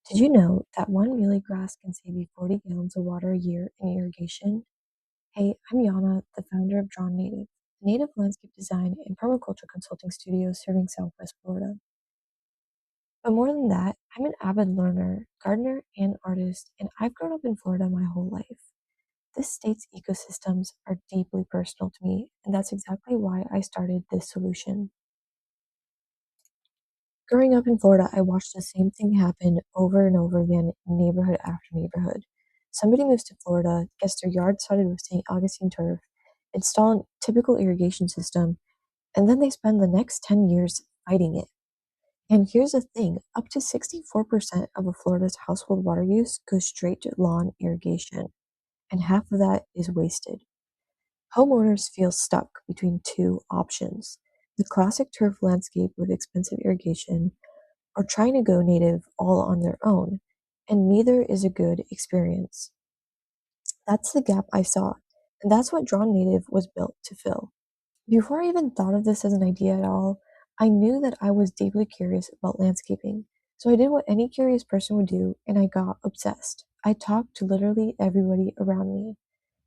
Did you know that one mealy grass can save you 40 gallons of water a year in irrigation? Hey, I'm Yana, the founder of Drawn Native, a native landscape design and permaculture consulting studio serving Southwest Florida. But more than that, I'm an avid learner, gardener, and artist, and I've grown up in Florida my whole life. This state's ecosystems are deeply personal to me, and that's exactly why I started this solution. Growing up in Florida, I watched the same thing happen over and over again in neighborhood after neighborhood. Somebody moves to Florida, gets their yard started with St. Augustine turf, install a typical irrigation system, and then they spend the next 10 years fighting it. And here's the thing, up to 64% of a Florida's household water use goes straight to lawn irrigation, and half of that is wasted. Homeowners feel stuck between two options: the classic turf landscape with expensive irrigation, or trying to go native all on their own, and neither is a good experience. That's the gap I saw, and that's what Drawn Native was built to fill. Before I even thought of this as an idea at all, I knew that I was deeply curious about landscaping. So I did what any curious person would do, and I got obsessed. I talked to literally everybody around me.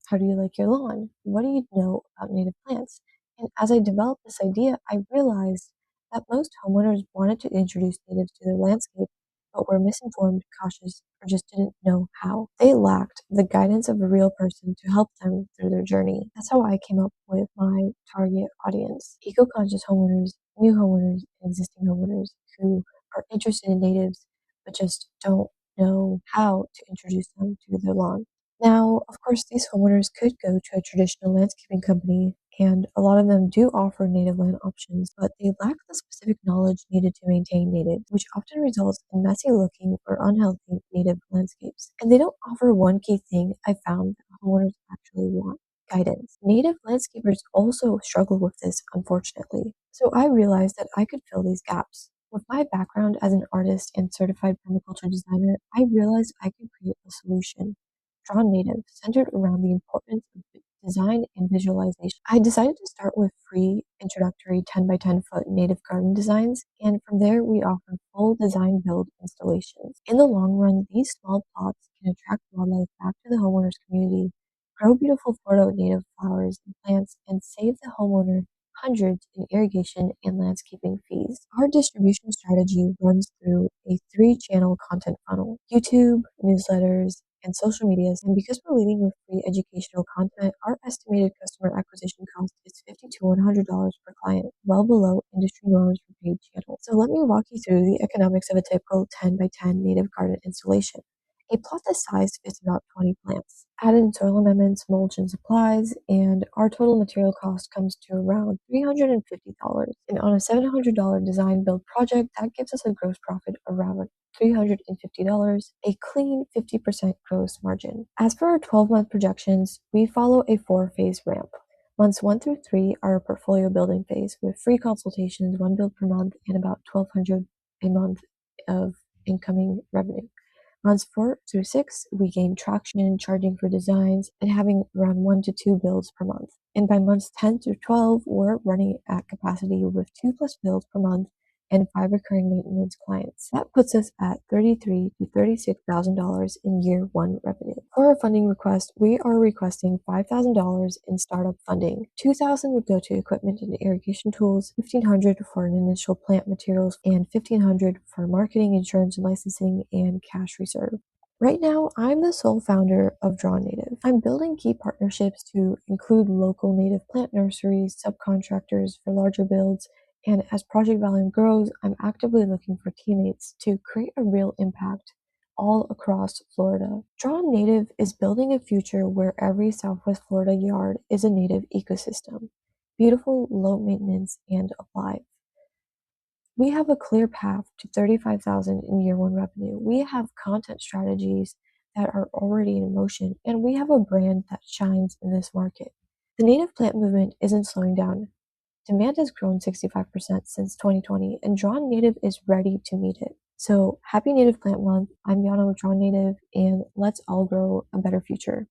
How do you like your lawn? What do you know about native plants? And as I developed this idea, I realized that most homeowners wanted to introduce natives to their landscape, but were misinformed, cautious, or just didn't know how. They lacked the guidance of a real person to help them through their journey. That's how I came up with my target audience: eco-conscious homeowners, new homeowners, and existing homeowners who are interested in natives, but just don't know how to introduce them to their lawn. Now, of course, these homeowners could go to a traditional landscaping company, and a lot of them do offer native land options, but they lack the specific knowledge needed to maintain native, which often results in messy looking or unhealthy native landscapes. And they don't offer one key thing I found that homeowners actually want: guidance. Native landscapers also struggle with this, unfortunately. So I realized that I could fill these gaps. With my background as an artist and certified permaculture designer, I realized I could create a solution: Drawn Native, centered around the importance of design and visualization. I decided to start with free introductory 10 by 10 foot native garden designs, and from there we offer full design build installations. In the long run, these small plots can attract wildlife back to the homeowner's community, grow beautiful Florida native flowers and plants, and save the homeowner hundreds in irrigation and landscaping fees. Our distribution strategy runs through a three-channel content funnel: YouTube, newsletters, and social medias. And because we're leading with free educational content, our estimated customer acquisition cost is $50 to $100 per client, well below industry norms for paid channels. So let me walk you through the economics of a typical 10 by 10 native garden installation. A plot this size fits about 20 plants. Add in soil amendments, mulch, and supplies, and our total material cost comes to around $350. And on a $700 design build project, that gives us a gross profit around $350, a clean 50% gross margin. As for our 12-month projections, we follow a 4-phase ramp. Months 1 through 3 are a portfolio building phase with free consultations, one build per month, and about $1,200 a month of incoming revenue. Months 4 through 6, we gain traction, charging for designs, and having around 1 to 2 builds per month. And by months 10 through 12, we're running at capacity with 2 plus builds per month and 5 recurring maintenance clients. That puts us at $33,000 to $36,000 in year 1 revenue. For our funding request, we are requesting $5,000 in startup funding. $2,000 would go to equipment and irrigation tools, $1,500 for an initial plant materials, and $1,500 for marketing, insurance, and licensing, and cash reserve. Right now, I'm the sole founder of Draw Native. I'm building key partnerships to include local native plant nurseries, subcontractors for larger builds, and as project volume grows, I'm actively looking for teammates to create a real impact all across Florida. Draw Native is building a future where every Southwest Florida yard is a native ecosystem: beautiful, low maintenance, and alive. We have a clear path to 35,000 in year 1 revenue. We have content strategies that are already in motion, and we have a brand that shines in this market. The native plant movement isn't slowing down. Demand has grown 65% since 2020, and Drawn Native is ready to meet it. So happy Native Plant Month. I'm Yana with Drawn Native, and let's all grow a better future.